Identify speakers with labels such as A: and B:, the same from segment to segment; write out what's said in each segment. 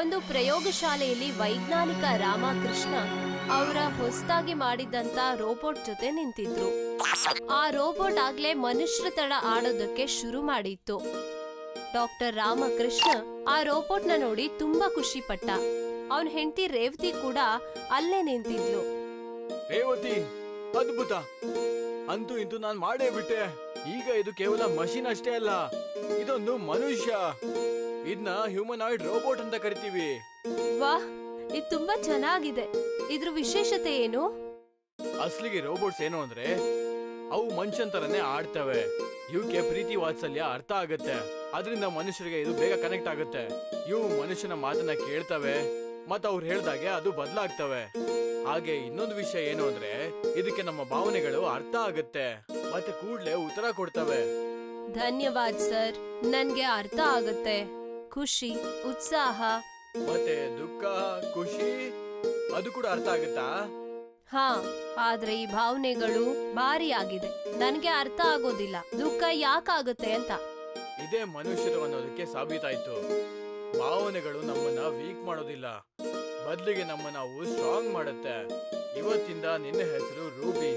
A: ಒಂದು ಪ್ರಯೋಗಶಾಲೆಯಲ್ಲಿ ವೈಜ್ಞಾನಿಕ ರಾಮಕೃಷ್ಣ ಅವರ ಹೊಸದಾಗಿ ಮಾಡಿದಂತ ರೋಬೋಟ್ ಜೊತೆ ನಿಂತಿದ್ರು. ಆ ರೋಬೋಟ್ ಆಗ್ಲೇ ಮನುಷ್ಯರ ತರ ಆಡೋದಕ್ಕೆ ಶುರು ಮಾಡಿತ್ತು. ಡಾಕ್ಟರ್ ರಾಮಕೃಷ್ಣ ಆ ರೋಬೋಟ್ ನ ನೋಡಿ ತುಂಬಾ ಖುಷಿ ಪಟ್ಟ. ಅವನ್ ಹೆಂಡತಿ ರೇವತಿ ಕೂಡ ಅಲ್ಲೇ ನಿಂತಿದ್ಲು.
B: ರೇವತಿ, ಅದ್ಭುತ! ಅಂತೂ ಇಂತೂ ನಾನ್ ಮಾಡೇ ಬಿಟ್ಟೆ. ಈಗ ಇದು ಕೇವಲ ಮಷೀನ್ ಅಷ್ಟೇ ಅಲ್ಲ, ಇದೊಂದು ಮನುಷ್ಯ. ಇದನ್ನ ಹ್ಯೂಮನಾಯ್ಡ್ ರೋಬೋಟ್ ಅಂತ ಕರಿತೀವಿ.
A: ವಾಹ್, ಇದು ತುಂಬಾ ಚೆನ್ನಾಗಿದೆ. ಇದ್ರ ವಿಶೇಷತೆ ಏನು?
B: ಅಸ್ಲಿಗೆ ರೋಬೋಟ್ಸ್ ಏನು ಅಂದ್ರೆ ಅವು ಮನುಷ್ಯನ್ ತರನೇ ಆಡ್ತವೆ. ಇವಕ್ಕೆ ಪ್ರೀತಿ ವಾತ್ಸಲ್ಯ ಅರ್ಥ ಆಗತ್ತೆ. ಅದರಿಂದ ಮನುಷ್ಯರಿಗೆ ಇದು ಬೇಗ ಕನೆಕ್ಟ್ ಆಗುತ್ತೆ. ಇವು ಮನುಷ್ಯನ ಮಾತನ್ನ ಕೇಳ್ತವೆ, ಮತ್ತ ಅವ್ರು ಹೇಳ್ದಾಗೆ ಅದು ಬದಲಾಗ್ತವೆ. ಹಾಗೆ ಇನ್ನೊಂದು ವಿಷಯ ಏನು ಅಂದ್ರೆ ಇದಕ್ಕೆ ನಮ್ಮ ಭಾವನೆಗಳು ಅರ್ಥ ಆಗುತ್ತೆ ಮತ್ತೆ ಕೂಡ್ಲೆ ಉತ್ತರ ಕೊಡ್ತವೆ.
A: ಧನ್ಯವಾದ ಸರ್, ನನ್ಗೆ ಅರ್ಥ ಆಗತ್ತೆ. ಖುಷಿ, ಉತ್ಸಾಹ
B: ಮತ್ತೆ ದುಃಖ, ಖುಷಿ ಅದು ಕೂಡ ಅರ್ಥ ಆಗುತ್ತಾ?
A: ಹಾ, ಆದ್ರೆ ಈ ಭಾವನೆಗಳು ಭಾರಿ ಆಗಿದೆ. ನನ್ಗೆ ಅರ್ಥ ಆಗೋದಿಲ್ಲ ದುಃಖ ಯಾಕಾಗುತ್ತೆ ಅಂತ.
B: ಇದೇ ಮನುಷ್ಯರು ಅನ್ನೋದಕ್ಕೆ ಸಾಬೀತಾಯ್ತು. ಭಾವನೆಗಳು ನಮ್ಮನ್ನ ವೀಕ್ ಮಾಡೋದಿಲ್ಲ, ಬದಲಿಗೆ ನಮ್ಮನ್ನ ಅವು ಸ್ಟ್ರಾಂಗ್ ಮಾಡುತ್ತೆ. ಇವತ್ತಿಂದ ನಿನ್ನ ಹೆಸರು ರೂಬಿ.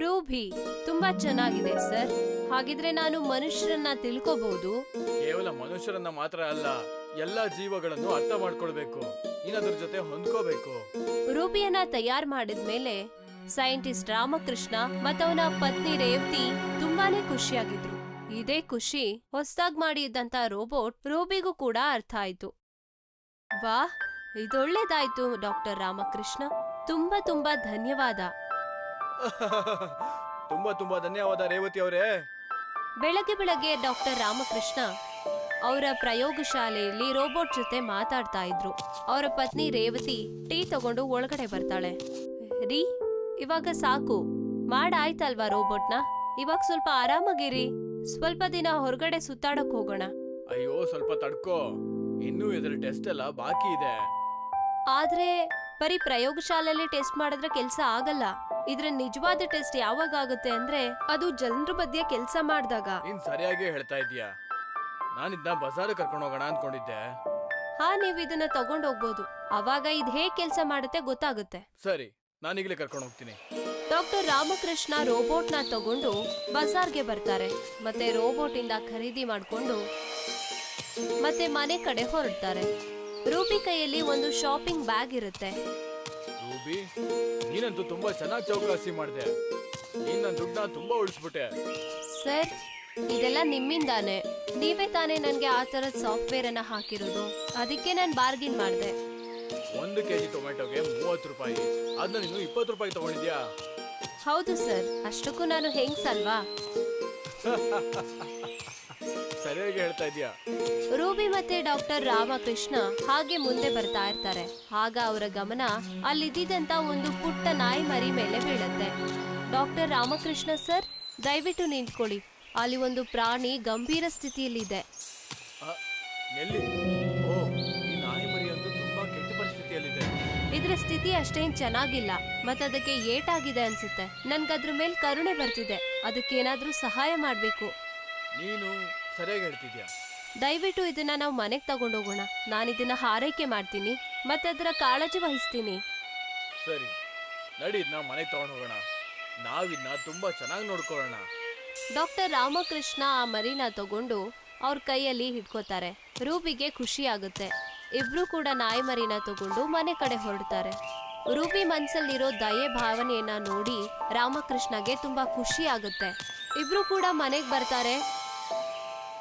A: ರೂಬಿ, ತುಂಬಾ ಚೆನ್ನಾಗಿದೆ ಸರ್. ಹಾಗಿದ್ರೆ ನಾನು ಮನುಷ್ಯರನ್ನ ತಿಳ್ಕೋಬಹುದು?
B: ಕೇವಲ ಮನುಷ್ಯರನ್ನ ಮಾತ್ರ ಅಲ್ಲ, ಎಲ್ಲಾ ಜೀವಗಳನ್ನು ಅರ್ಥ ಮಾಡ್ಕೊಳ್ಬೇಕು. ಇನ್ನದ್ರ ಜೊತೆ ಹೊಂದ್ಕೋಬೇಕು.
A: ರೂಬಿಯನ್ನ ತಯಾರ್ ಮಾಡಿದ್ಮೇಲೆ ಸೈಂಟಿಸ್ಟ್ ರಾಮಕೃಷ್ಣ ಮತ್ತವನ ಪತ್ನಿ ರೇವತಿ ತುಂಬಾನೇ ಖುಷಿಯಾಗಿದ್ರು. ಇದೇ ಖುಷಿ ಹೊಸದಾಗಿ ಮಾಡಿದಂತ ರೋಬೋಟ್ ರೂಬಿಗೂ ಕೂಡ ಅರ್ಥ ಆಯ್ತು. ವಾಹ್, ಇದೊಳ್ಳೇದಾಯ್ತು ಡಾಕ್ಟರ್ ರಾಮಕೃಷ್ಣ. ತುಂಬಾ ತುಂಬಾ ಧನ್ಯವಾದ.
B: ತುಂಬಾ ತುಂಬಾ ಧನ್ಯವಾದ ರೇವತಿ ಅವರೇ.
A: ಬೆಳಗ್ಗೆ ಬೆಳಗ್ಗೆ ಡಾಕ್ಟರ್ ರಾಮಕೃಷ್ಣ ಅವರ ಪ್ರಯೋಗಶಾಲೆಯಲ್ಲಿ ರೋಬೋಟ್ ಜೊತೆ ಮಾತಾಡ್ತಾ ಇದ್ರು. ಅವರ ಪತ್ನಿ ರೇವತಿ ಟೀ ತಗೊಂಡು ಒಳಗಡೆ ಬರ್ತಾಳೆ. ರೀ, ಇವಾಗ ಸಾಕು, ಮಾಡಾಯ್ತಲ್ವಾ ರೋಬೋಟ್ನ? ಇವಾಗ ಸ್ವಲ್ಪ ಆರಾಮಾಗಿರಿ. ಸ್ವಲ್ಪ ದಿನ ಹೊರಗಡೆ ಸುತ್ತಾಡಕ್ ಹೋಗೋಣ.
B: ಅಯ್ಯೋ, ಸ್ವಲ್ಪ ತಡ್ಕೋ, ಇನ್ನೂ ಇದರ ಟೆಸ್ಟ್ ಎಲ್ಲ ಬಾಕಿ ಇದೆ.
A: ಆದ್ರೆ ಬರೀ ಪ್ರಯೋಗಶಾಲೆಯಲ್ಲಿ ಟೆಸ್ಟ್ ಮಾಡಿದ್ರೆ ಕೆಲ್ಸ ಆಗಲ್ಲ. ಇದ್ರ ನಿಜವಾದ ಟೆಸ್ಟ್ ಯಾವಾಗ ಆಗುತ್ತೆ ಅಂದ್ರೆ ಅದು ಜನರ ಮಧ್ಯೆ ಕೆಲ್ಸ ಮಾಡಿದಾಗ.
B: ನೀನ್ ಸರಿಯಾಗಿ ಹೇಳ್ತಾ ಇದೀಯಾ. ನಾನಿದ್ನ ಬಜಾರ್ ಕರ್ಕೊಂಡು ಹೋಗೋಣ ಅನ್ಕೊಂಡಿದ್ದೆ.
A: ಹಾ, ನೀವ್ ಇದನ್ನ ತಗೊಂಡ್ ಹೋಗ್ಬೋದು. ಅವಾಗ ಇದ್ ಹೇಗ್ ಕೆಲ್ಸ ಮಾಡುತ್ತೆ ಗೊತ್ತಾಗುತ್ತೆ.
B: ಸರಿ, ನಾನೀಗಲೇ ಕರ್ಕೊಂಡು ಹೋಗ್ತೀನಿ.
A: ಡಾಕ್ಟರ್ ರಾಮಕೃಷ್ಣ ರೋಬೋಟ್ ನ ತಗೊಂಡು ಬಜಾರ್ಗೆ ಬರ್ತಾರೆ. ಮತ್ತೆ ರೋಬೋಟ್ ಇಂದ ಖರೀದಿ ಮಾಡ್ಕೊಂಡು ಮತ್ತೆ ಮನೆ ಕಡೆ ಹೊರಡ್ತಾರೆ. ರೂಬಿ ಕೈಯಲ್ಲಿ ಒಂದು ಶಾಪಿಂಗ್ ಬ್ಯಾಗ್ ಇರುತ್ತೆ.
B: ರೂಬಿ, ನೀನಂತೂ ತುಂಬಾ ಚೆನ್ನಾಗಿ ಚೌಕಾಸಿ ಮಾಡಿದೆ. ನೀನ್ ನನ್ನ ದುಡ್ಡನ್ನ ತುಂಬಾ ಉಳಿಸ್ಬಿಟ್ಟೆ.
A: ಸರ್, ಇದೆಲ್ಲ ನಿಮ್ಮಿಂದಾನೆ. ನೀವೇ ತಾನೇ ನನ್ಗೆ ಆ ತರದ ಸಾಫ್ಟ್ವೇರ್ ಅನ್ನ ಹಾಕಿರೋದು. ಅದಕ್ಕೆ ನಾನು ಬಾರ್ಗಿನ್ ಮಾಡಿದೆ.
B: 1 ಕೆಜಿ ಟೊಮೆಟೊಗೆ 30 ರೂಪಾಯಿ. ಅದನ್ನ ನೀನು 20 ರೂಪಾಯಿ ತಗೊಂಡಿದ್ಯಾ?
A: ಹೌದು ಸರ್, ಅಷ್ಟಕ್ಕೂ ನಾನು ಹೆಂಗ್ಸಲ್ವಾ?
B: ಸರಿಯಾಗಿ ಹೇಳ್ತಾ ಇದೀಯಾ.
A: ರೂಬಿ ಮತ್ತೆ ಡಾಕ್ಟರ್ ರಾಮಕೃಷ್ಣ ಹಾಗೆ ಮುಂದೆ ಬರ್ತಾ ಇರ್ತಾರೆ. ಆಗ ಅವರ ಗಮನ ಅಲ್ಲಿದ್ದಂತ ಒಂದು ಪುಟ್ಟ ನಾಯಿ ಮರಿ ಮೇಲೆ ಬೀಳತ್ತೆ. ಡಾಕ್ಟರ್ ರಾಮಕೃಷ್ಣ ಸರ್, ದಯವಿಟ್ಟು ನಿಂತ್ಕೊಳ್ಳಿ. ಅಲ್ಲಿ ಒಂದು ಪ್ರಾಣಿ ಗಂಭೀರ ಸ್ಥಿತಿಯಲ್ಲಿದೆ.
B: ಎಲ್ಲಿ? ಓ, ಈ ನಾಯಿ ಮರಿ ಅಂತೂ ತುಂಬಾ ಕೆಟ್ಟ ಪರಿಸ್ಥಿತಿಯಲ್ಲಿದೆ.
A: ಇದ್ರ ಸ್ಥಿತಿ ಅಷ್ಟೇನ್ ಚೆನ್ನಾಗಿಲ್ಲ, ಮತ್ತದಕ್ಕೆ ಏಟಾಗಿದೆ ಅನ್ಸುತ್ತೆ. ನನ್ಗದ್ರ ಮೇಲೆ ಕರುಣೆ ಬರ್ತಿದೆ. ಅದಕ್ಕೇನಾದ್ರೂ ಸಹಾಯ ಮಾಡ್ಬೇಕು.
B: ನೀನು ಸರಿಯಾಗಿ ಹೇಳ್ತಿದ್ಯಾ.
A: ದಯವಿಟ್ಟು ಇದನ್ನ ನಾವು ಮನೆಗೆ ತಗೊಂಡೋಗೋಣ. ನಾನಿದನ್ನ ಹಾರೈಕೆ ಮಾಡ್ತೀನಿ ಮತ್ತೆ ಅದರ ಕಾಳಜಿ ವಹಿಸ್ತೀನಿ.
B: ಸರಿ, ನಡಿ, ನಾವು ಮನೆಗೆ ತಗೊಂಡು ಹೋಗೋಣ. ನಾವಿದ್ನ ತುಂಬಾ ಚೆನ್ನಾಗಿ ನೋಡ್ಕೊಳ್ಳೋಣ.
A: ಡಾಕ್ಟರ್ ರಾಮಕೃಷ್ಣ ಆ ಮರಿನ ತಗೊಂಡು ಅವ್ರ ಕೈಯಲ್ಲಿ ಹಿಡ್ಕೋತಾರೆ. ರೂಬಿಗೆ ಖುಷಿ ಆಗುತ್ತೆ. ಇಬ್ರು ಕೂಡ ನಾಯಿ ಮರಿನ ತಗೊಂಡು ಮನೆ ಕಡೆ ಹೊರಡ್ತಾರೆ. ರೂಬಿ ಮನ್ಸಲ್ಲಿರೋ ದಯೆ ಭಾವನೆಯನ್ನ ನೋಡಿ ರಾಮಕೃಷ್ಣಗೆ ತುಂಬಾ ಖುಷಿ ಆಗುತ್ತೆ. ಇಬ್ರು ಕೂಡ ಮನೆಗ್ ಬರ್ತಾರೆ.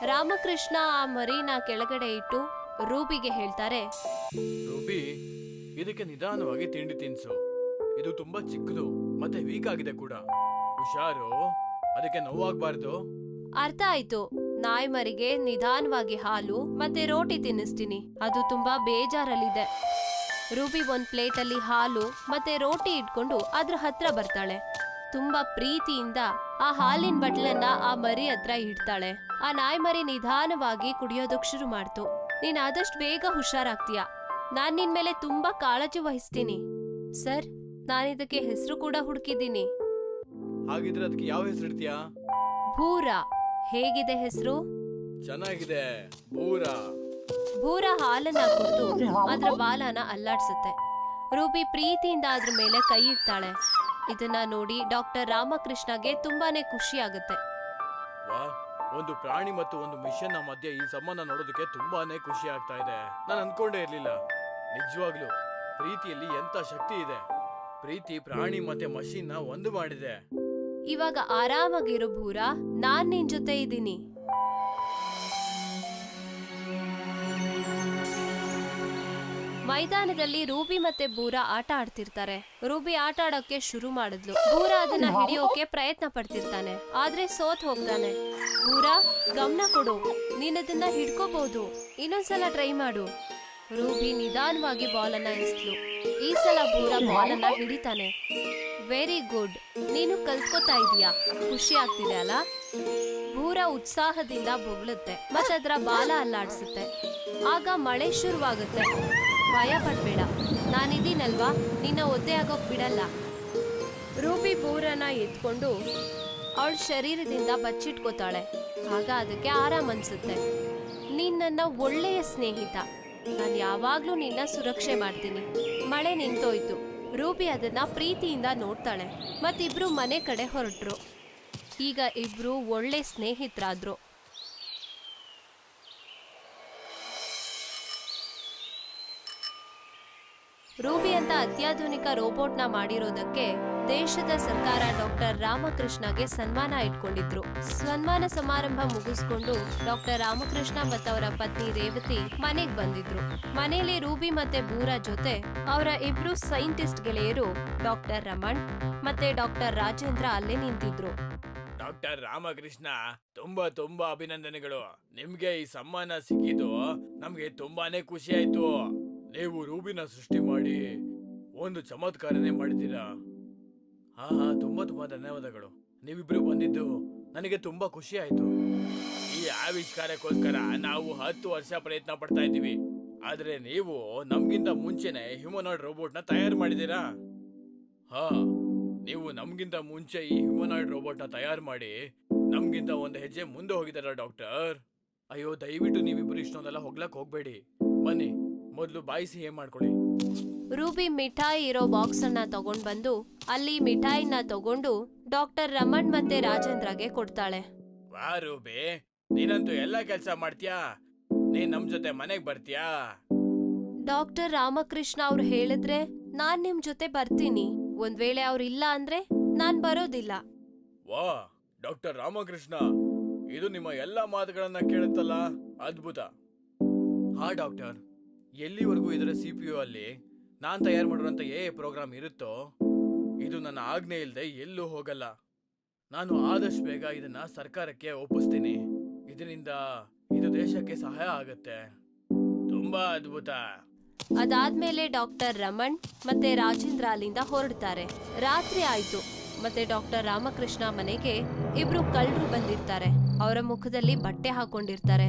A: ರಾಮಕೃಷ್ಣ ಆ ಮರಿನ ಕೆಳಗಡೆ ಇಟ್ಟು ರೂಬಿಗೆ ಹೇಳ್ತಾರೆ,
B: ರೂಬಿ, ಇದಕ್ಕೆ ನಿಧಾನವಾಗಿ ತಿಂಡಿ ತಿನ್ಸು. ಇದು ತುಂಬಾ ಚಿಕ್ಕದು ಮತ್ತೆ ವೀಕ್ ಆಗಿದೆ ಕೂಡ. ಹುಷಾರು, ಅದಕ್ಕೆ ನೋವಾಗ್ಬಾರ್ದು.
A: ಅರ್ಥ ಆಯ್ತು. ನಾಯಿ ಮರಿಗೆ ನಿಧಾನವಾಗಿ ಹಾಲು ಮತ್ತೆ ರೋಟಿ ತಿನ್ನಿಸ್ತೀನಿ. ಅದು ತುಂಬಾ ಬೇಜಾರಲ್ಲಿದೆ. ರೂಬಿ ಒಂದ್ ಪ್ಲೇಟ್ ಅಲ್ಲಿ ಹಾಲು ಮತ್ತೆ ರೋಟಿ ಇಟ್ಕೊಂಡು ಅದ್ರ ಹತ್ರ ಬರ್ತಾಳೆ. ತುಂಬಾ ಪ್ರೀತಿಯಿಂದ ಆ ಹಾಲಿನ ಬಟ್ಲನ್ನ ಆ ಮರಿ ಹತ್ರ ಇಡ್ತಾಳೆ. ಆ ನಾಯಿ ಮರಿ ನಿಧಾನವಾಗಿ ಕುಡಿಯೋದಕ್ ಶುರು ಮಾಡ್ತು. ನೀನ್ ಆದಷ್ಟು ಬೇಗ ಹುಷಾರಾಗ್ತೀಯ. ನಾನ್ ನಿನ್ ಮೇಲೆ ತುಂಬಾ ಕಾಳಜಿ ವಹಿಸ್ತೀನಿ. ಸರ್, ನಾನಿದಕ್ಕೆ ಹೆಸರು ಕೂಡ ಹುಡುಕಿದ್ದೀನಿ.
B: ಹಾಗಿದ್ರೆ ಅದಕ್ಕೆ ಯಾವ ಹೆಸರು ಇಡ್ತೀಯಾ?
A: ಭೂರ. ಹೇಗಿದೆ ಹೆಸರು?
B: ಚೆನ್ನಾಗಿದೆ, ಭೂರ.
A: ಭೂರ ಹಾಲನ್ನ ಕುಡಿದು ಅದ್ರ ಬಾಲನ ಅಲ್ಲಾಡ್ಸುತ್ತೆ. ರೂಬಿ ಪ್ರೀತಿಯಿಂದ ಅದ್ರ ಮೇಲೆ ಕೈ ಇಡ್ತಾಳೆ. ಇದನ್ನ ನೋಡಿ ಡಾಕ್ಟರ್ ರಾಮಕೃಷ್ಣಗೆ ತುಂಬಾನೇ ಖುಷಿ ಆಗುತ್ತೆ.
B: ವಾ, ಒಂದು ಪ್ರಾಣಿ ಮತ್ತು ಒಂದು ಮಿಷನ್ ಮಧ್ಯೆ ಈ ಸಂಬಂಧ ನೋಡೋದಕ್ಕೆ ತುಂಬಾನೇ ಖುಷಿ ಆಗ್ತಾ ಇದೆ. ನಾನು ಅನ್ಕೊಂಡೇ ಇರ್ಲಿಲ್ಲ. ನಿಜವಾಗ್ಲು ಪ್ರೀತಿಯಲ್ಲಿ ಎಂತ ಶಕ್ತಿ ಇದೆ. ಪ್ರೀತಿ ಪ್ರಾಣಿ ಮತ್ತೆ ಮಷೀನ್ ನ ಒಂದು ಮಾಡಿದೆ.
A: ಇವಾಗ ಆರಾಮಾಗಿರು ಭೂರ, ನಾನ್ ನಿನ್ ಜೊತೆ ಇದ್ದೀನಿ. ಮೈದಾನದಲ್ಲಿ ರೂಬಿ ಮತ್ತೆ ಭೂರ ಆಟ ಆಡ್ತಿರ್ತಾರೆ. ರೂಬಿ ಆಟ ಆಡೋಕೆ ಶುರು ಮಾಡಿದ್ಲು. ಭೂರ ಅದನ್ನ ಹಿಡಿಯೋಕೆ ಪ್ರಯತ್ನ ಪಡ್ತಿರ್ತಾನೆ, ಆದ್ರೆ ಸೋತ್ ಹೋಗ್ತಾನೆ. ಭೂರ, ಗಮನ ಕೊಡು, ನೀನದನ್ನ ಹಿಡ್ಕೋಬಹುದು. ಇನ್ನೊಂದ್ಸಲ ಟ್ರೈ ಮಾಡು. ರೂಬಿ ನಿಧಾನವಾಗಿ ಬಾಲನ್ನ ಎಸ್ಲು. ಈ ಸಲ ಭೂರ ಬಾಲನ್ನ ಹಿಡಿತಾನೆ. ವೆರಿ ಗುಡ್, ನೀನು ಕಲ್ತ್ಕೋತಾ ಇದೀಯಾ, ಖುಷಿ ಆಗ್ತಿದೆ ಅಲ್ಲ? ಭೂರ ಉತ್ಸಾಹದಿಂದ ಬೊಗಳುತ್ತೆ ಮತ್ತದ್ರ ಬಾಲ ಅಲ್ಲಾಡ್ಸುತ್ತೆ. ಆಗ ಮಳೆ ಶುರುವಾಗುತ್ತೆ. ಭಯ ಪಡ್ಬೇಡ, ನಾನಿದ್ದೀನಲ್ವಾ, ನಿನ್ನ ಒದ್ದೆ ಆಗೋಕ್ ಬಿಡಲ್ಲ. ರೂಬಿ ಭೂರನ ಎತ್ಕೊಂಡು ಅವಳ ಶರೀರದಿಂದ ಬಚ್ಚಿಟ್ಕೋತಾಳೆ. ಆಗ ಅದಕ್ಕೆ ಆರಾಮ್ ಅನ್ಸುತ್ತೆ. ನೀನ್ ನನ್ನ ಒಳ್ಳೆಯ ಸ್ನೇಹಿತ, ನಾನು ಯಾವಾಗ್ಲೂ ನಿನ್ನ ಸುರಕ್ಷೆ ಮಾಡ್ತೀನಿ. ಮಳೆ ನಿಂತೋಯ್ತು. ರೂಬಿ ಅದನ್ನ ಪ್ರೀತಿಯಿಂದ ನೋಡ್ತಾಳೆ. ಮತ್ತಿಬ್ರು ಮನೆ ಕಡೆ ಹೊರಟ್ರು. ಈಗ ಇಬ್ರು ಒಳ್ಳೆ ಸ್ನೇಹಿತರಾದ್ರು. ರೂಬಿ ಅಂತ ಅತ್ಯಾಧುನಿಕ ರೋಬೋಟ್ ನ ಮಾಡಿರೋದಕ್ಕೆ ದೇಶದ ಸರ್ಕಾರ ಡಾಕ್ಟರ್ ರಾಮಕೃಷ್ಣಗೆ ಸನ್ಮಾನ ಇಟ್ಕೊಂಡಿದ್ರು. ಸನ್ಮಾನ ಸಮಾರಂಭ ಮುಗಿಸ್ಕೊಂಡು ಡಾಕ್ಟರ್ ರಾಮಕೃಷ್ಣ ಮತ್ತವರ ಪತ್ನಿ ರೇವತಿ ಮನೆಗ್ ಬಂದಿದ್ರು. ಮನೆಯಲ್ಲಿ ರೂಬಿ ಮತ್ತೆ ಭೂರ ಜೊತೆ ಅವರ ಇಬ್ರು ಸೈಂಟಿಸ್ಟ್ ಗೆಳೆಯರು ಡಾಕ್ಟರ್ ರಮಣ್ ಮತ್ತೆ ಡಾಕ್ಟರ್ ರಾಜೇಂದ್ರ ಅಲ್ಲೇ ನಿಂತಿದ್ರು.
B: ಡಾಕ್ಟರ್ ರಾಮಕೃಷ್ಣ, ತುಂಬಾ ತುಂಬಾ ಅಭಿನಂದನೆಗಳು. ನಿಮ್ಗೆ ಈ ಸಮ್ಮಾನ ಸಿಕ್ಕಿದ್ದು ನಮ್ಗೆ ತುಂಬಾನೇ ಖುಷಿ ಆಯ್ತು. ನೀವು ರೂಬಿನ ಸೃಷ್ಟಿ ಮಾಡಿ ಒಂದು ಚಮತ್ಕಾರನೇ ಮಾಡಿದ್ದೀರಾ. ಹಾ, ತುಂಬಾ ತುಂಬಾ ಧನ್ಯವಾದಗಳು. ನೀವಿಬ್ರು ಬಂದಿದ್ದು ನನಗೆ ತುಂಬಾ ಖುಷಿ ಆಯ್ತು. ಈ ಆವಿಷ್ಕಾರಕ್ಕೋಸ್ಕರ ನಾವು 10 ವರ್ಷ ಪ್ರಯತ್ನ ಪಡ್ತಾ ಇದ್ದೀವಿ. ಆದ್ರೆ ನೀವು ನಮ್ಗಿಂತ ಮುಂಚೆನೆ ಹ್ಯೂಮನಾಯ್ಡ್ ರೋಬೋಟ್ ನ ತಯಾರು ಮಾಡಿದೀರಾ. ಹಾ, ನೀವು ನಮ್ಗಿಂತ ಮುಂಚೆ ಈ ಹ್ಯೂಮನಾಯ್ಡ್ ರೋಬೋಟ್ ನ ತಯಾರು ಮಾಡಿ ನಮ್ಗಿಂತ ಒಂದು ಹೆಜ್ಜೆ ಮುಂದೆ ಹೋಗಿದಾರ ಡಾಕ್ಟರ್. ಅಯ್ಯೋ, ದಯವಿಟ್ಟು ನೀವಿಬ್ರು ಇಷ್ಟೊಂದೆಲ್ಲ ಹೋಗ್ಲಕ್ ಹೋಗ್ಬೇಡಿ. ಬನ್ನಿ, ಮೊದಲು ಬಾಯಿ ಸಿಹಿ ಮಾಡ್ಕೊಳ್ಳಿ.
A: ರೂಬಿ ಮಿಠಾಯಿ ಇರೋ ಬಾಕ್ಸ್ ಅನ್ನ ತಗೊಂಡ್ ಬಂದು ಅಲ್ಲಿ ಮಿಠಾಯಿನ ತಗೊಂಡು ಡಾಕ್ಟರ್ ರಮಣ್ ಮತ್ತೆ ರಾಜೇಂದ್ರಗೆ ಕೊಡ್ತಾಳೆ.
B: ವಾ ರೂಬಿ, ನೀನಂತೂ ಎಲ್ಲ ಕೆಲಸ ಮಾಡ್ತೀಯಾ. ನೀನ್ ನಮ್ ಜೊತೆ ಮನೆಗ್ ಬರ್ತೀಯಾ?
A: ಡಾಕ್ಟರ್ ರಾಮಕೃಷ್ಣ ಅವ್ರು ಹೇಳಿದ್ರೆ ನಾನ್ ನಿಮ್ ಜೊತೆ ಬರ್ತೀನಿ. ಒಂದ್ ವೇಳೆ ಅವ್ರು ಇಲ್ಲ ಅಂದ್ರೆ ನಾನ್ ಬರೋದಿಲ್ಲ.
B: ವಾ ಡಾಕ್ಟರ್ ರಾಮಕೃಷ್ಣ, ಇದು ನಿಮ್ಮ ಎಲ್ಲಾ ಮಾತುಗಳನ್ನ ಕೇಳುತ್ತಲ್ಲ, ಅದ್ಭುತ. ಹಾ ಡಾಕ್ಟರ್, ಎಲ್ಲಿವರೆಗೂ ಇದರ CPU ಅಲ್ಲಿ ನಾನ್ ತಯಾರು ಮಾಡಿರುವಂತ ಪ್ರೋಗ್ರಾಮ್ ಇರುತ್ತೋ ಇದು ನನ್ನ ಆಜ್ಞೆ ಇಲ್ಲದೆ ಎಲ್ಲೂ ಹೋಗಲ್ಲ. ನಾನು ಆದಷ್ಟು ಬೇಗ ಇದನ್ನ ಸರ್ಕಾರಕ್ಕೆ ಒಪ್ಪಿಸ್ತೀನಿ. ಇದರಿಂದ ಇದು ದೇಶಕ್ಕೆ ಸಹಾಯ ಆಗತ್ತೆ. ತುಂಬಾ ಅದ್ಭುತ.
A: ಅದಾದ್ಮೇಲೆ ಡಾಕ್ಟರ್ ರಮಣ್ ಮತ್ತೆ ರಾಜೇಂದ್ರ ಅಲ್ಲಿಂದ ಹೊರಡ್ತಾರೆ. ರಾತ್ರಿ ಆಯ್ತು ಮತ್ತೆ ಡಾಕ್ಟರ್ ರಾಮಕೃಷ್ಣ ಮನೆಗೆ ಇಬ್ರು ಕಳ್ಳರು ಬಂದಿರ್ತಾರೆ. ಅವರ ಮುಖದಲ್ಲಿ ಬಟ್ಟೆ ಹಾಕೊಂಡಿರ್ತಾರೆ.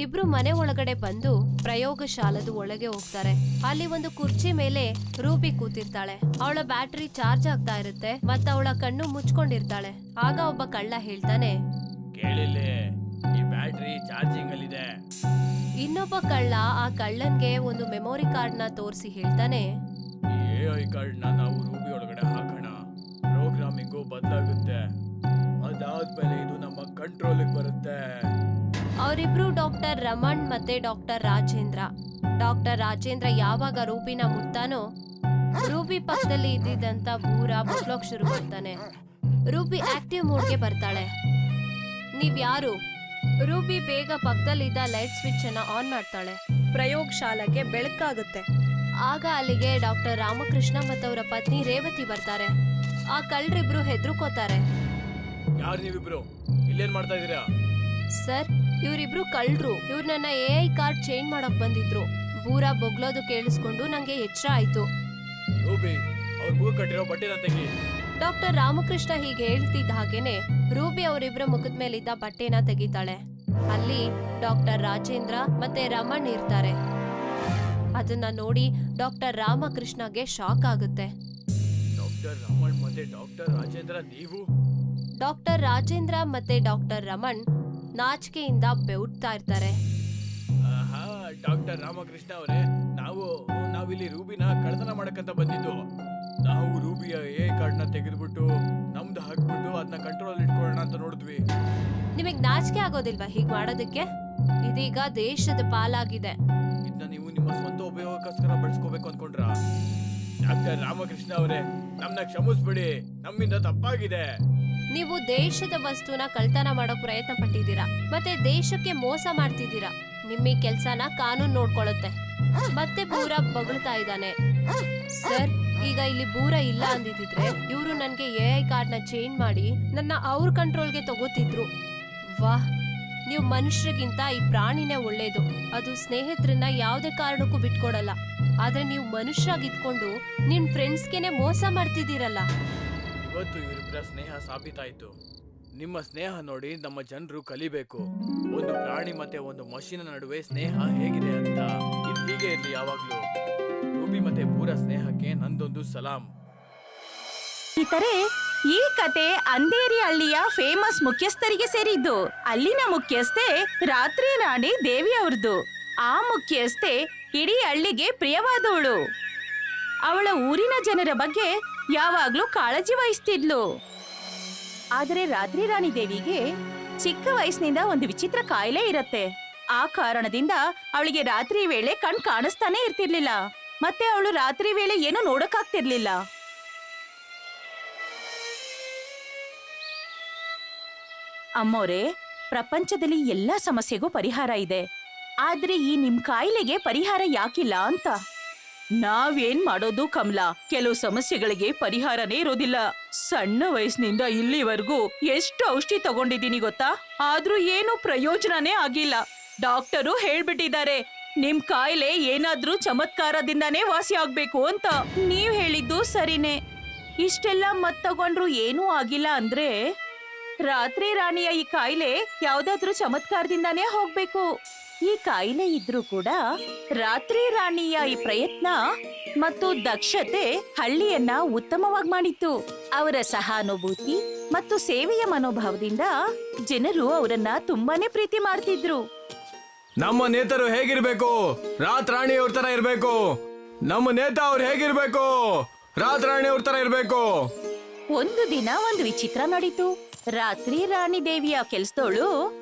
A: ಇಬ್ರು ಮನೆ ಒಳಗಡೆ ಬಂದು ಪ್ರಯೋಗಶಾಲದ ಒಳಗೆ ಹೋಗ್ತಾರೆ. ಅಲ್ಲಿ ಒಂದು ಕುರ್ಚಿ ಮೇಲೆ ರೂಬಿ ಕೂತಿರ್ತಾಳೆ. ಅವಳ ಬ್ಯಾಟರಿ ಚಾರ್ಜ್ ಆಗ್ತಾ ಇರುತ್ತೆ ಮತ್ತೆ ಅವಳ ಕಣ್ಣು ಮುಚ್ಕೊಂಡಿರ್ತಾಳೆ. ಆಗ ಒಬ್ಬ ಕಳ್ಳ ಹೇಳ್ತಾನೆ,
B: ಕೇಳಿಲ್ಲಿ, ಈ ಬ್ಯಾಟರಿ ಚಾರ್ಜಿಂಗ್ ಅಲ್ಲಿದೆ.
A: ಇನ್ನೊಬ್ಬ ಕಳ್ಳ ಆ ಕಳ್ಳನ್ಗೆ ಒಂದು ಮೆಮೊರಿ ಕಾರ್ಡ್ ನ ತೋರಿಸಿ ಹೇಳ್ತಾನೆ,
B: ಈ AI ಕಾರ್ಡ್ ನ ನಾವು ರೂಬಿ ಒಳಗಡೆ ಹಾಕೋಣ. ಪ್ರೋಗ್ರಾಮಿಂಗು ಬದಲಾಗುತ್ತೆ. ಅದಾದ್ಮೇಲೆ ಇದು ನಮ್ಮ ಕಂಟ್ರೋಲ್ ಬರುತ್ತೆ.
A: ಅವರಿಬ್ರು ಡಾಕ್ಟರ್ ರಮಣ್ ಮತ್ತೆ ಡಾಕ್ಟರ್ ರಾಜೇಂದ್ರ ಯಾವಾಗ ರೂಬಿನ ಮುಟ್ತಾನೋ ರೂಬಿ ಪಕ್ಕದಲ್ಲಿ ಇದ್ದಿದ್ದಂತ ಭೂರ ಬೊಗ್ಲೋಕ್ ಶುರು ಮಾಡ್ತಾನೆ. ರೂಬಿ ಆಕ್ಟಿವ್ ಮೋಡ್ಗೆ ಬರ್ತಾಳೆ. ನೀವ್ಯಾರು? ರೂಬಿ ಬೇಗ ಪಕ್ಕದಲ್ಲಿದ್ದ ಲೈಟ್ ಸ್ವಿಚ್ ಅನ್ನ ಆನ್ ಮಾಡ್ತಾಳೆ. ಪ್ರಯೋಗಶಾಲೆಗೆ ಬೆಳಕಾಗುತ್ತೆ. ಆಗ ಅಲ್ಲಿಗೆ ಡಾಕ್ಟರ್ ರಾಮಕೃಷ್ಣ ಮತ್ತವರ ಪತ್ನಿ ರೇವತಿ ಬರ್ತಾರೆ. ಆ ಕಳ್ಳರಿಬ್ರು ಹೆದರ್ಕೋತಾರೆ.
B: ಯಾರು ನೀವಿಬ್ರು? ಇಲ್ಲೇನ್ ಮಾಡ್ತಾ ಇದೀರಾ?
A: ಸರ್, ಇವರಿಬ್ರು ಕಳ್ಳರು. ಇವ್ರು ನನ್ನ AI ಕಾರ್ಡ್ ಚೇಂಜ್ ಮಾಡಕ್ ಬಂದಿದ್ರು. ಭೂರ ಬೊಗ್ಲೋದು ಕೇಳಿಸ್ಕೊಂಡು ನಂಗೆ ಎಚ್ಚರ ಆಯ್ತು.
B: ರೂಬಿ, ಅವ್ರ ಮೂಗು ಕಟ್ಟಿರೋ ಬಟ್ಟೆನ ತೆಗಿ.
A: ಡಾಕ್ಟರ್ ರಾಮಕೃಷ್ಣ ಹೀಗೆ ಹೇಳ್ತಿದ್ದ ಹಾಗೇನೆ ರೂಬಿ ಅವರಿಬ್ರ ಮುಖದ ಮೇಲಿದ್ದ ಬಟ್ಟೆನ ತೆಗಿತಾಳೆ. ಅಲ್ಲಿ ಡಾಕ್ಟರ್ ರಾಜೇಂದ್ರ ಮತ್ತೆ ರಮಣ್ ಇರ್ತಾರೆ. ಅದನ್ನ ನೋಡಿ ಡಾಕ್ಟರ್ ರಾಮಕೃಷ್ಣಗೆ ಶಾಕ್ ಆಗುತ್ತೆ.
B: ಡಾಕ್ಟರ್ ರಮಣ್ ಮತ್ತೆ ಡಾಕ್ಟರ್ ರಾಜೇಂದ್ರ ನೀವು?
A: ಡಾಕ್ಟರ್ ರಾಜೇಂದ್ರ ಮತ್ತೆ ಡಾಕ್ಟರ್ ರಮಣ್ ನಾಚಿಕೆಯಿಂದ ಬೆವುಡ್ತಾ ಇರ್ತಾರೆ.
B: ಡಾಕ್ಟರ್ ಡಾಕ್ಟರ್ ರಾಮಕೃಷ್ಣ ಅವರೇ, ನಾವಿಲ್ಲಿ ರೂಬಿನ ಕಳ್ತನ ಮಾಡಕ್ಕಂತ ಬಂದಿದ್ದು. ನಾವು ರೂಬಿಯ ಕಾರ್ಡ್ನ ತೆಗೆದ್ಬಿಟ್ಟು ನಮ್ದು ಹಾಕ್ಬಿಟ್ಟು ಅದನ್ನ ಕಂಟ್ರೋಲ್ ಇಟ್ಕೊಳ್ಳೋಣ ಅಂತ ನೋಡಿದ್ವಿ.
A: ನಿಮಗ್ ನಾಚಿಕೆ ಆಗೋದಿಲ್ವಾ ಹೀಗ್ ಮಾಡೋದಕ್ಕೆ? ಇದೀಗ ದೇಶದ ಪಾಲಾಗಿದೆ.
B: ಇದನ್ನ ನೀವು ನಿಮ್ಮ ಸ್ವಂತ ಉಪಯೋಗಕ್ಕೋಸ್ಕರ ಬಳಸ್ಕೋಬೇಕು ಅನ್ಕೊಂಡ್ರ? ಡಾಕ್ಟರ್ ರಾಮಕೃಷ್ಣ ಅವರೇ, ನಮ್ನ ಕ್ಷಮಿಸ್ಬಿಡಿ, ನಮ್ಮಿಂದ ತಪ್ಪಾಗಿದೆ.
A: ನೀವು ದೇಶದ ವಸ್ತುನ ಕಳ್ತನ ಮಾಡೋ ಪ್ರಯತ್ನ ಪಟ್ಟಿದ್ದೀರಾ, ಮತ್ತೆ ದೇಶಕ್ಕೆ ಮೋಸ ಮಾಡ್ತಿದ್ದೀರಾ. ನಿಮ್ಮ ಈ ಕೆಲ್ಸನ ಕಾನೂನು ನೋಡ್ಕೊಳ್ಳುತ್ತೆ. ಮತ್ತೆ ಬೂರ ಬಗಳ್ತಾ ಇದ್ದಾನೆ. ಸರ್, ಈಗ ಇಲ್ಲಿ ಬೂರ ಇಲ್ಲ ಅಂದಿದ್ರೆ ಇವರು ನನ್ಗೆ AI ಕಾರ್ಡ್ನ ಚೇಂಜ್ ಮಾಡಿ ನನ್ನ ಅವ್ರ ಕಂಟ್ರೋಲ್ಗೆ ತಗೋತಿದ್ರು. ವಾಹ್, ನೀವು ಮನುಷ್ಯರಿಗಿಂತ ಈ ಪ್ರಾಣಿನೇ ಒಳ್ಳೇದು. ಅದು ಸ್ನೇಹಿತರನ್ನ ಯಾವುದೇ ಕಾರಣಕ್ಕೂ ಬಿಟ್ಕೊಡಲ್ಲ. ಆದ್ರೆ ನೀವು ಮನುಷ್ಯರಾಗಿದ್ಕೊಂಡು ನಿಮ್ ಫ್ರೆಂಡ್ಸ್ಗೆನೆ ಮೋಸ ಮಾಡ್ತಿದ್ದೀರಲ್ಲ.
B: ಇವತ್ತು ಇವರಿಬ್ಬರ ಸ್ನೇಹ ಸಾಬೀತಾಯ್ತು. ನಿಮ್ಮ ಸ್ನೇಹ ನೋಡಿ ನಮ್ಮ ಜನರು ಕಲಿಬೇಕು. ಒಂದು ಪ್ರಾಣಿ ಮತ್ತೆ ಒಂದು ಮಷೀನ್ ನಡುವೆ ಸ್ನೇಹ ಹೇಗಿದೆ ಅಂತ. ಇದು ಹೀಗೆ ಇರ್ಲಿ ಯಾವಾಗ್ಲೂ. ರೂಬಿ ಮತ್ತೆ ಪೂರ ಸ್ನೇಹಕ್ಕೆ ನಂದೊಂದು ಸಲಾಂ.
C: ಈ ಕತೆ ಅಂಧೇರಿ ಹಳ್ಳಿಯ ಫೇಮಸ್ ಮುಖ್ಯಸ್ಥರಿಗೆ ಸೇರಿದ್ದು. ಅಲ್ಲಿನ ಮುಖ್ಯಸ್ಥೆ ರಾತ್ರಿ ರಾಣಿ ದೇವಿ ಅವ್ರದ್ದು. ಆ ಮುಖ್ಯಸ್ಥೆ ಇಡೀ ಹಳ್ಳಿಗೆ ಪ್ರಿಯವಾದವಳು. ಅವಳ ಊರಿನ ಜನರ ಬಗ್ಗೆ ಯಾವಾಗ್ಲೂ ಕಾಳಜಿ ವಹಿಸ್ತಿದ್ಲು. ಆದರೆ ರಾತ್ರಿ ರಾಣಿ ದೇವಿಗೆ ಚಿಕ್ಕ ವಯಸ್ಸಿನಿಂದ ಒಂದು ವಿಚಿತ್ರ ಕಾಯಿಲೆ ಇರತ್ತೆ. ಆ ಕಾರಣದಿಂದ ಅವಳಿಗೆ ರಾತ್ರಿ ವೇಳೆ ಕಣ್ ಕಾಣಿಸ್ತಾನೆ ಇರ್ತಿರ್ಲಿಲ್ಲ. ಮತ್ತೆ ಅವಳು ರಾತ್ರಿ ವೇಳೆ ಏನೂ ನೋಡಕ್ಕಾಗ್ತಿರ್ಲಿಲ್ಲ. ಅಮ್ಮೋರೆ, ಪ್ರಪಂಚದಲ್ಲಿ ಎಲ್ಲಾ ಸಮಸ್ಯೆಗೂ ಪರಿಹಾರ ಇದೆ. ಆದ್ರೆ ಈ ನಿಮ್ ಕಾಯಿಲೆಗೆ ಪರಿಹಾರ ಯಾಕಿಲ್ಲ ಅಂತ. ನಾವೇನ್ ಮಾಡೋದು ಕಮಲಾ? ಕೆಲವು ಸಮಸ್ಯೆಗಳಿಗೆ ಪರಿಹಾರನೇ ಇರೋದಿಲ್ಲ. ಸಣ್ಣ ವಯಸ್ಸಿನಿಂದ ಇಲ್ಲಿವರೆಗೂ ಎಷ್ಟು ಔಷಧಿ ತಗೊಂಡಿದ್ದೀನಿ ಗೊತ್ತಾ? ಆದ್ರೂ ಏನು ಪ್ರಯೋಜನನೇ ಆಗಿಲ್ಲ. ಡಾಕ್ಟರು ಹೇಳ್ಬಿಟ್ಟಿದ್ದಾರೆ, ನಿಮ್ ಕಾಯಿಲೆ ಏನಾದ್ರೂ ಚಮತ್ಕಾರದಿಂದಾನೇ ವಾಸಿ ಆಗ್ಬೇಕು ಅಂತ. ನೀವ್ ಹೇಳಿದ್ದು ಸರಿನೇ. ಇಷ್ಟೆಲ್ಲ ಮತ್ ತಗೊಂಡ್ರು ಏನೂ ಆಗಿಲ್ಲ ಅಂದ್ರೆ ರಾತ್ರಿ ರಾಣಿಯ ಈ ಕಾಯಿಲೆ ಯಾವ್ದಾದ್ರೂ ಚಮತ್ಕಾರದಿಂದಾನೇ ಹೋಗ್ಬೇಕು. ಈ ಕಾಯಿಲೆ ಇದ್ರೂ ಕೂಡ ರಾತ್ರಿ ರಾಣಿಯ ಈ ಪ್ರಯತ್ನ ಮತ್ತು ದಕ್ಷತೆ ಹಳ್ಳಿಯನ್ನ ಉತ್ತಮವಾಗಿ ಮಾಡಿತ್ತು. ಅವರ ಸಹಾನುಭೂತಿ ಮತ್ತು ಸೇವೆಯ ಮನೋಭಾವದಿಂದ ಜನರು ಅವರನ್ನ ತುಂಬಾನೇ ಪ್ರೀತಿ ಮಾಡ್ತಿದ್ರು.
B: ನಮ್ಮ ನೇತರು ಹೇಗಿರ್ಬೇಕು? ರಾತ್ರಾಣಿ ಅವ್ರ ತರ ಇರ್ಬೇಕು. ನಮ್ಮ ನೇತ ಅವ್ರು ಹೇಗಿರ್ಬೇಕು? ರಾತ್ರಾಣಿ ಅವ್ರ ತರ ಇರ್ಬೇಕು.
C: ಒಂದು ದಿನ ಒಂದು ವಿಚಿತ್ರ ನಡೀತು. ರಾತ್ರಿ ರಾಣಿ ದೇವಿಯ ಕೆಲ್ಸದವಳು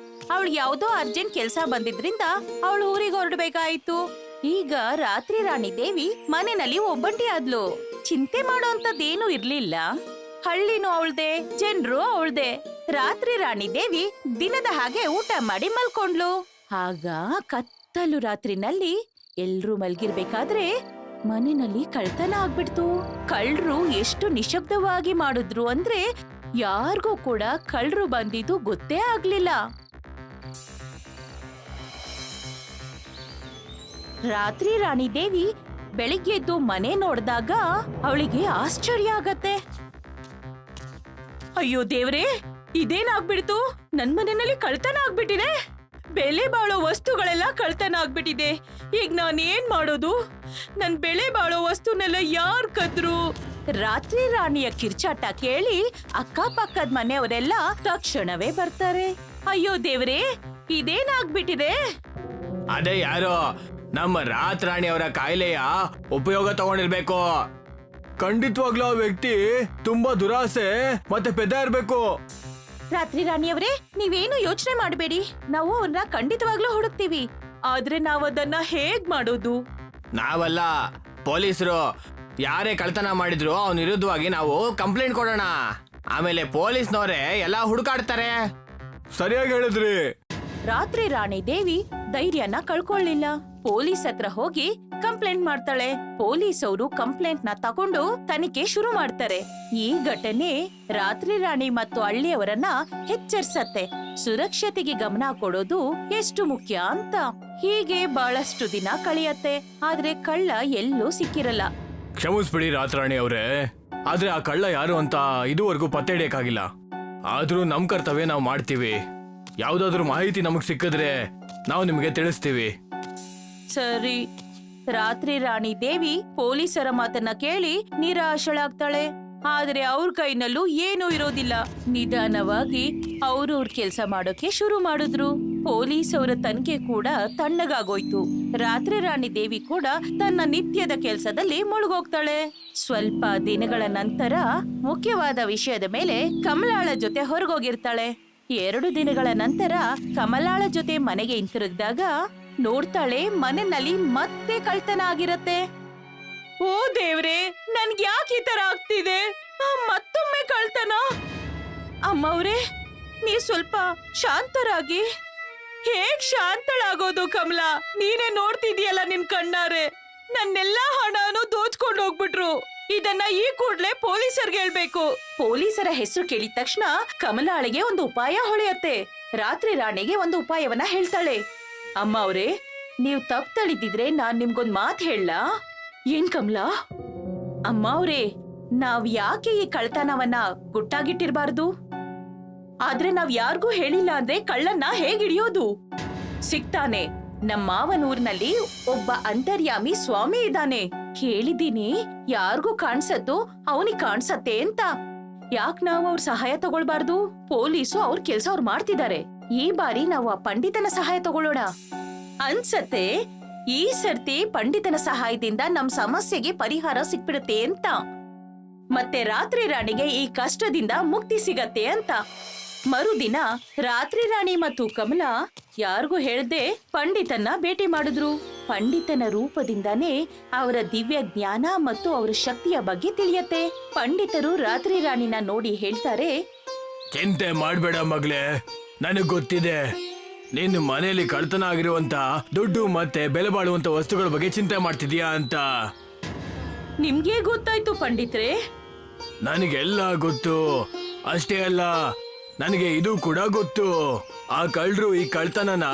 C: ಅವಳಿಗೆ ಯಾವುದೋ ಅರ್ಜೆಂಟ್ ಕೆಲ್ಸ ಬಂದಿದ್ರಿಂದ ಅವಳು ಊರಿಗೆ ಹೊರಡ್ಬೇಕಾಯ್ತು. ಈಗ ರಾತ್ರಿ ರಾಣಿ ದೇವಿ ಮನೆಯಲ್ಲಿ ಒಬ್ಬಂಟಿ ಆದ್ಲು. ಚಿಂತೆ ಮಾಡೋಂಥದ್ದೇನು ಇರ್ಲಿಲ್ಲ. ಹಳ್ಳಿನೂ ಅವಳ್ದೆ, ಜನರು ಅವಳ್ದೆ. ರಾತ್ರಿ ರಾಣಿ ದೇವಿ ದಿನದ ಹಾಗೆ ಊಟ ಮಾಡಿ ಮಲ್ಕೊಂಡ್ಲು. ಆಗ ಕತ್ತಲು ರಾತ್ರಿನಲ್ಲಿ ಎಲ್ರೂ ಮಲ್ಗಿರ್ಬೇಕಾದ್ರೆ ಮನೆಯಲ್ಲಿ ಕಳ್ತನ ಆಗ್ಬಿಡ್ತು. ಕಳ್ರು ಎಷ್ಟು ನಿಶಬ್ದವಾಗಿ ಮಾಡಿದ್ರು ಅಂದ್ರೆ ಯಾರಿಗೂ ಕೂಡ ಕಳ್ರು ಬಂದಿದ್ದು ಗೊತ್ತೇ ಆಗ್ಲಿಲ್ಲ. ರಾತ್ರಿ ರಾಣಿ ದೇವಿ ಬೆಳಿಗ್ಗೆ ಎದ್ದು ಮನೆ ನೋಡಿದಾಗ ಅವಳಿಗೆ ಆಶ್ಚರ್ಯ ಆಗತ್ತೆ. ಅಯ್ಯೋ ದೇವ್ರೇ, ಇದೇನಾಗ್ಬಿಡ್ತು? ನನ್ ಮನೆಯಲ್ಲಿ ಕಳ್ತನ ಆಗ್ಬಿಟ್ಟಿದೆ. ಬೆಲೆ ಬಾಳೋ ವಸ್ತುಗಳೆಲ್ಲ ಕಳ್ತನ ಆಗ್ಬಿಟ್ಟಿದೆ. ಈಗ ನಾನ್ ಏನ್ ಮಾಡೋದು? ನನ್ ಬೆಲೆ ಬಾಳೋ ವಸ್ತುನೆಲ್ಲ ಯಾರ್ ಕದ್ರು? ರಾತ್ರಿ ರಾಣಿಯ ಕಿರ್ಚಾಟ ಕೇಳಿ ಅಕ್ಕಪಕ್ಕದ ಮನೆಯವರೆಲ್ಲ ತಕ್ಷಣವೇ ಬರ್ತಾರೆ. ಅಯ್ಯೋ ದೇವ್ರೇ, ಇದೇನಾಗ್ಬಿಟ್ಟಿದೆ?
B: ಅದೇ ಯಾರೋ ನಮ್ಮ ರಾತ್ರಾಣಿ ಅವರ ಕಾಯಿಲೆಯ ಉಪಯೋಗ ತಗೊಂಡಿರ್ಬೇಕು. ಖಂಡಿತವಾಗ್ಲೂ ಆ ವ್ಯಕ್ತಿ ತುಂಬಾ ದುರಾಸೆ ಮತ್ತೆ ಪೆದ್ದ ಇರ್ಬೇಕು.
C: ರಾತ್ರಿ ರಾಣಿಯವರೇ, ನೀವೇನು ಯೋಚನೆ ಮಾಡಬೇಡಿ. ನಾವು ಅವ್ರನ್ನ ಖಂಡಿತವಾಗ್ಲೂ ಹುಡುಕ್ತೀವಿ. ಆದ್ರೆ ನಾವದನ್ನ ಹೇಗ್ ಮಾಡೋದು?
B: ನಾವಲ್ಲ, ಪೊಲೀಸರು. ಯಾರೇ ಕಳ್ತನ ಮಾಡಿದ್ರು ಅವನ ವಿರುದ್ಧವಾಗಿ ನಾವು ಕಂಪ್ಲೇಂಟ್ ಕೊಡೋಣ. ಆಮೇಲೆ ಪೊಲೀಸ್ನವರೇ ಎಲ್ಲ ಹುಡುಕಾಡ್ತಾರೆ. ಸರಿಯಾಗಿ ಹೇಳಿದ್ರಿ.
C: ರಾತ್ರಿ ರಾಣಿ ದೇವಿ ಧೈರ್ಯನ ಕಳ್ಕೊಳ್ಳಿಲ್ಲ. ಪೊಲೀಸ್ ಹತ್ರ ಹೋಗಿ ಕಂಪ್ಲೇಂಟ್ ಮಾಡ್ತಾಳೆ. ಪೊಲೀಸ್ ಅವರು ಕಂಪ್ಲೇಂಟ್ ನ ತಗೊಂಡು ತನಿಖೆ ಶುರು ಮಾಡ್ತಾರೆ. ಈ ಘಟನೆ ರಾತ್ರಿ ರಾಣಿ ಮತ್ತು ಹಳ್ಳಿಯವರನ್ನ ಎಚ್ಚರಿಸತ್ತೆ. ಸುರಕ್ಷತೆಗೆ ಗಮನ ಕೊಡೋದು ಎಷ್ಟು ಮುಖ್ಯ ಅಂತ. ಹೀಗೆ ಬಹಳಷ್ಟು ದಿನ ಕಳೆಯತ್ತೆ. ಆದ್ರೆ ಕಳ್ಳ ಎಲ್ಲೂ ಸಿಕ್ಕಿರಲ್ಲ.
B: ಕ್ಷಮಿಸ್ಬಿಡಿ ರಾತ್ರಾಣಿ ಅವ್ರೆ, ಆದ್ರೆ ಆ ಕಳ್ಳ ಯಾರು ಅಂತ ಇದುವರೆಗೂ ಪತ್ತೆ ಹಿಡಿಯಕ್ಕಾಗಿಲ್ಲ. ಆದ್ರೂ ನಮ್ ಕರ್ತವ್ಯ ನಾವು ಮಾಡ್ತೀವಿ. ಯಾವ್ದಾದ್ರು ಮಾಹಿತಿ ನಮಗ್ ಸಿಕ್ಕಿದ್ರೆ ನಾವು ನಿಮ್ಗೆ ತಿಳಿಸ್ತೀವಿ.
C: ಸರಿ. ರಾತ್ರಿ ರಾಣಿ ದೇವಿ ಪೊಲೀಸರ ಮಾತನ್ನ ಕೇಳಿ ನಿರಾಶಳಾಗ್ತಾಳೆ. ಆದ್ರೆ ಅವ್ರ ಕೈನಲ್ಲೂ ಏನೂ ಇರೋದಿಲ್ಲ. ನಿಧಾನವಾಗಿ ಅವ್ರ ಕೆಲ್ಸ ಮಾಡೋಕೆ ಶುರು ಮಾಡಿದ್ರು. ಪೊಲೀಸ್ ಅವರ ತನಿಖೆ ಕೂಡ ತಣ್ಣಗಾಗೋಯ್ತು. ರಾತ್ರಿ ರಾಣಿ ದೇವಿ ಕೂಡ ತನ್ನ ನಿತ್ಯದ ಕೆಲಸದಲ್ಲಿ ಮುಳುಗೋಗ್ತಾಳೆ. ಸ್ವಲ್ಪ ದಿನಗಳ ನಂತರ ಮುಖ್ಯವಾದ ವಿಷಯದ ಮೇಲೆ ಕಮಲಾಳ ಜೊತೆ ಹೊರಗೋಗಿರ್ತಾಳೆ. 2 ದಿನಗಳ ನಂತರ ಕಮಲಾಳ ಜೊತೆ ಮನೆಗೆ ಹಿಂತಿರುಗಿದಾಗ ನೋಡ್ತಾಳೆ ಮನೆಯಲ್ಲಿ ಮತ್ತೆ ಕಳ್ತನ ಆಗಿರತ್ತೆ. ಓ ದೇವ್ರೆ, ನನ್ಗೆ ಯಾಕೆ ಈ ತರ ಆಗ್ತಿದೆ? ಮತ್ತೊಮ್ಮೆ ಕಳ್ತನ. ಅಮ್ಮವ್ರೆ, ನೀವ್ ಸ್ವಲ್ಪ ಶಾಂತರಾಗಿ. ಹೇಗ್ ಶಾಂತಳಾಗೋದು ಕಮಲಾ? ನೀನೇ ನೋಡ್ತಿದ್ಯಲ್ಲ ನಿನ್ ಕಣ್ಣಾರೆ. ನನ್ನೆಲ್ಲಾ ಹಣನು ದೋಚ್ಕೊಂಡು ಹೋಗ್ಬಿಟ್ರು. ಇದನ್ನ ಈ ಕೂಡ್ಲೆ ಪೊಲೀಸರ್ಗೆ ಹೇಳ್ಬೇಕು. ಪೊಲೀಸರ ಹೆಸರು ಕೇಳಿದ ತಕ್ಷಣ ಕಮಲಾಳಿಗೆ ಒಂದು ಉಪಾಯ ಹೊಳೆಯತ್ತೆ. ರಾತ್ರಿ ರಾಣಿಗೆ ಒಂದು ಉಪಾಯವನ್ನ ಹೇಳ್ತಾಳೆ. ಅಮ್ಮ ಅವ್ರೆ, ನೀವ್ ತಪ್ಪು ತಿಳಿದಿದ್ರೆ ನಾನ್ ನಿಮ್ಗೊಂದ್ ಮಾತ್ ಹೇಳಲಾ? ಏನ್ ಕಮಲಾ? ಅಮ್ಮ ಅವ್ರೆ, ನಾವ್ ಯಾಕೆ ಈ ಕಳ್ತನವನ್ನ ಗುಟ್ಟಾಗಿಟ್ಟಿರ್ಬಾರ್ದು? ಆದ್ರೆ ನಾವ್ ಯಾರಿಗೂ ಹೇಳಿಲ್ಲ ಅಂದ್ರೆ ಕಳ್ಳನ್ನ ಹೇಗ್ ಹಿಡಿಯೋದು? ಸಿಗ್ತಾನೆ. ನಮ್ಮ ಮಾವನೂರ್ನಲ್ಲಿ ಒಬ್ಬ ಅಂತರ್ಯಾಮಿ ಸ್ವಾಮಿ ಇದ್ದಾನೆ. ಕೇಳಿದೀನಿ, ಯಾರಿಗೂ ಕಾಣ್ಸದ್ದು ಅವನಿಗೆ ಕಾಣ್ಸತ್ತೆ ಅಂತ. ಯಾಕ್ ನಾವು ಅವ್ರ ಸಹಾಯ ತಗೊಳ್ಬಾರ್ದು? ಪೊಲೀಸು ಅವ್ರ ಕೆಲ್ಸ ಅವ್ರು ಮಾಡ್ತಿದ್ದಾರೆ. ಈ ಬಾರಿ ನಾವು ಆ ಪಂಡಿತನ ಸಹಾಯ ತಗೊಳ್ಳೋಣ ಅನ್ಸತ್ತೆ. ಈ ಸರ್ತಿ ಪಂಡಿತನ ಸಹಾಯದಿಂದ ನಮ್ ಸಮಸ್ಯೆಗೆ ಪರಿಹಾರ ಸಿಕ್ಬಿಡುತ್ತೆ ಅಂತ. ಮತ್ತೆ ರಾತ್ರಿ ರಾಣಿಗೆ ಈ ಕಷ್ಟದಿಂದ ಮುಕ್ತಿ ಸಿಗತ್ತೆ ಅಂತ. ಮರುದಿನ ರಾತ್ರಿ ರಾಣಿ ಮತ್ತು ಕಮಲಾ ಯಾರಿಗೂ ಹೇಳದೆ ಪಂಡಿತನ್ನ ಭೇಟಿ ಮಾಡಿದ್ರು. ಪಂಡಿತನ ರೂಪದಿಂದಾನೇ ಅವರ ದಿವ್ಯ ಜ್ಞಾನ ಮತ್ತು ಅವರ ಶಕ್ತಿಯ ಬಗ್ಗೆ ತಿಳಿಯತ್ತೆ. ಪಂಡಿತರು ರಾತ್ರಿ ರಾಣಿನ ನೋಡಿ ಹೇಳ್ತಾರೆ,
B: ಚಿಂತೆ ಮಾಡ್ಬೇಡ ಮಗಳೇ, ನನಗ್ ಗೊತ್ತಿದೆ ನೀನು ಮನೆಯಲ್ಲಿ ಕಳ್ತನ ಆಗಿರುವಂತ ದುಡ್ಡು ಮತ್ತೆ ಬೆಲೆ ಬಾಳುವಂತ ವಸ್ತುಗಳ ಬಗ್ಗೆ ಚಿಂತೆ ಮಾಡ್ತಿದ್ಯಾ ಅಂತ.
C: ನಿಮ್ಗೆ ಗೊತ್ತಾಯ್ತು ಪಂಡಿತ್ರೆ?
B: ನನಗೆಲ್ಲ ಗೊತ್ತು. ಅಷ್ಟೇ ಅಲ್ಲ, ನನಗೆ ಇದು ಕೂಡ ಗೊತ್ತು. ಆ ಕಳ್ಳರು ಈ ಕಳ್ತನನ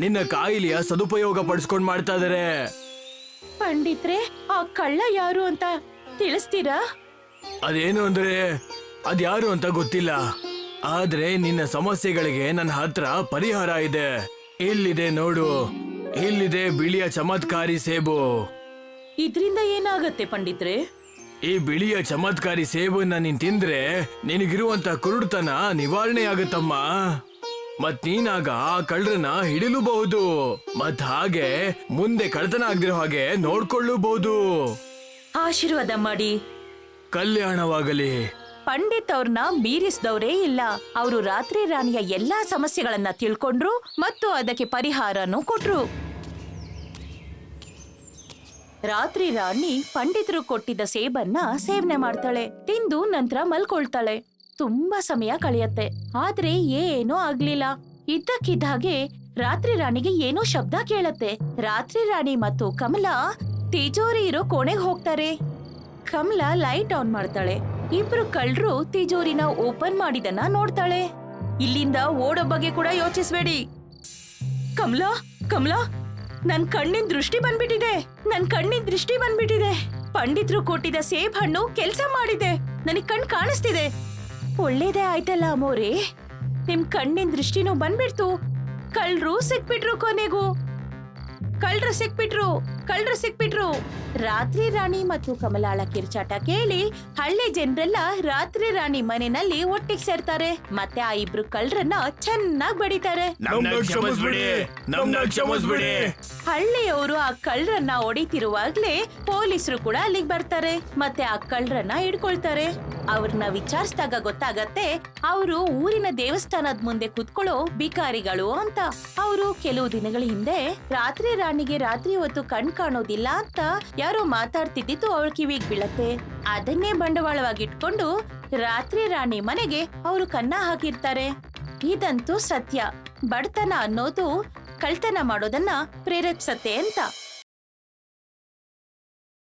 B: ನಿನ್ನ ಕಾಯಿಲೆಯ ಸದುಪಯೋಗ ಪಡಿಸ್ಕೊಂಡ್ ಮಾಡ್ತಾ ಇದಾರೆ.
C: ಪಂಡಿತ್ರೆ, ಆ ಕಳ್ಳ ಯಾರು ಅಂತ ತಿಳಿಸ್ತೀರಾ?
B: ಅದೇನು ಅಂದ್ರೆ ಅದ್ಯಾರು ಅಂತ ಗೊತ್ತಿಲ್ಲ. ಆದ್ರೆ ನಿನ್ನ ಸಮಸ್ಯೆಗಳಿಗೆ ನನ್ನ ಹತ್ರ ಪರಿಹಾರ ಇದೆ. ಇಲ್ಲಿದೆ ನೋಡು, ಇಲ್ಲಿದೆ ಬಿಳಿಯ ಚಮತ್ಕಾರಿ ಸೇಬು.
C: ಇದ್ರಿಂದ ಏನಾಗತ್ತೆ ಪಂಡಿತ್ರೆ?
B: ಈ ಬಿಳಿಯ ಚಮತ್ಕಾರಿ ಸೇಬನ್ನ ನೀನ್ ತಿಂದ್ರೆ ನಿನಗಿರುವಂತ ಕುರುಡುತನ ನಿವಾರಣೆ ಆಗತ್ತಮ್ಮ. ಮತ್ ನೀನಾಗ ಆ ಕಳ್ಳರನ್ನ ಹಿಡಿಲೂಬಹುದು. ಮತ್ ಹಾಗೆ ಮುಂದೆ ಕಳ್ತನ ಆಗದಿರೋ ಹಾಗೆ ನೋಡ್ಕೊಳ್ಳಬಹುದು.
C: ಆಶೀರ್ವಾದ ಮಾಡಿ.
B: ಕಲ್ಯಾಣವಾಗಲಿ.
C: ಪಂಡಿತ್ ಅವ್ರನ್ನ ಮೀರಿಸಿದವರೇ ಇಲ್ಲ. ಅವರು ರಾತ್ರಿ ರಾಣಿಯ ಎಲ್ಲಾ ಸಮಸ್ಯೆಗಳನ್ನ ತಿಳ್ಕೊಂಡ್ರು ಮತ್ತು ಅದಕ್ಕೆ ಪರಿಹಾರನೂ ಕೊಟ್ರು. ರಾತ್ರಿ ರಾಣಿ ಪಂಡಿತರು ಕೊಟ್ಟಿದ್ದ ಸೇಬನ್ನ ಸೇವನೆ ಮಾಡ್ತಾಳೆ. ತಿಂದು ನಂತರ ಮಲ್ಕೊಳ್ತಾಳೆ. ತುಂಬಾ ಸಮಯ ಕಳೆಯತ್ತೆ, ಆದ್ರೆ ಏನೂ ಆಗ್ಲಿಲ್ಲ. ಇದ್ದಕ್ಕಿದ್ದ ಹಾಗೆ ರಾತ್ರಿ ರಾಣಿಗೆ ಏನೋ ಶಬ್ದ ಕೇಳತ್ತೆ. ರಾತ್ರಿ ರಾಣಿ ಮತ್ತು ಕಮಲಾ ತಿಜೋರಿ ಇರೋ ಕೋಣೆಗೆ ಹೋಗ್ತಾರೆ. ಕಮಲಾ ಲೈಟ್ ಆನ್ ಮಾಡ್ತಾಳೆ. ಇಬ್ರು ಕಳ್ಳರು ತಿಜೋರಿನ ಓಪನ್ ಮಾಡಿದನ್ನ ನೋಡ್ತಾಳೆ. ಇಲ್ಲಿಂದ ಓಡೋ ಬಗ್ಗೆ ಕೂಡ ಯೋಚಿಸ್ಬೇಡಿ. ಕಮಲಾ, ಕಮಲಾ, ನನ್ ಕಣ್ಣಿನ ದೃಷ್ಟಿ ಬಂದ್ಬಿಟ್ಟಿದೆ. ಪಂಡಿತರು ಕೊಟ್ಟಿದ್ದ ಸೇಬ್ ಹಣ್ಣು ಕೆಲ್ಸ ಮಾಡಿದೆ. ನನಗ್ ಕಣ್ ಕಾಣಿಸ್ತಿದೆ. ಒಳ್ಳೇದೇ ಆಯ್ತಲ್ಲ ಅಮ್ಮೋರೆ, ನಿಮ್ ಕಣ್ಣಿನ ದೃಷ್ಟಿನೂ ಬಂದ್ಬಿಡ್ತು. ಕಳ್ಳರು ಸಿಕ್ಬಿಟ್ರು. ಕೊನೆಗೂ ಕಳ್ಳರು ಸಿಕ್ಬಿಟ್ರು. ರಾತ್ರಿ ರಾಣಿ ಮತ್ತು ಕಮಲಾಳ ಕಿರ್ಚಾಟ ಕೇಳಿ ಹಳ್ಳಿ ಜನರೆಲ್ಲ ರಾತ್ರಿ ರಾಣಿ ಮನೆಯಲ್ಲಿ ಒಟ್ಟಿಗೆ ಸೇರ್ತಾರೆ. ಮತ್ತೆ ಆ ಇಬ್ರು ಕಳ್ಳರನ್ನ ಚೆನ್ನಾಗಿ ಬಡಿತಾರೆ. ಹಳ್ಳಿಯವರು ಆ ಕಳ್ಳರನ್ನ ಹೊಡಿತಿರುವಾಗ್ಲೇ ಪೊಲೀಸರು ಕೂಡ ಅಲ್ಲಿಗೆ ಬರ್ತಾರೆ. ಮತ್ತೆ ಆ ಕಳ್ಳರನ್ನ ಹಿಡ್ಕೊಳ್ತಾರೆ. ಅವ್ರನ್ನ ವಿಚಾರಿಸಿದಾಗ ಗೊತ್ತಾಗತ್ತೆ ಅವರು ಊರಿನ ದೇವಸ್ಥಾನದ ಮುಂದೆ ಕುತ್ಕೊಳ್ಳೋ ಬಿಕಾರಿಗಳು ಅಂತ. ಅವರು ಕೆಲವು ದಿನಗಳ ಹಿಂದೆ ರಾತ್ರಿ ರಾಣಿಗೆ ರಾತ್ರಿ ಹೊತ್ತು ಕಣ್ ಕಾಣೋದಿಲ್ಲ ಅಂತ ಯಾರೋ ಮಾತಾಡ್ತಿದ್ದಿದ್ದು ಅವಳ ಕಿವಿಗೆ ಬೀಳತ್ತೆ. ಅದನ್ನೇ ಬಂಡವಾಳವಾಗಿಟ್ಕೊಂಡು ರಾತ್ರಿ ರಾಣಿ ಮನೆಗೆ ಅವರು ಕನ್ನ ಹಾಕಿರ್ತಾರೆ. ಇದಂತೂ ಸತ್ಯ. ಬಡತನ ಅನ್ನೋದು ಕಳ್ತನ ಮಾಡೋದನ್ನ ಪ್ರೇರೇಪಿಸತ್ತೆ ಅಂತ.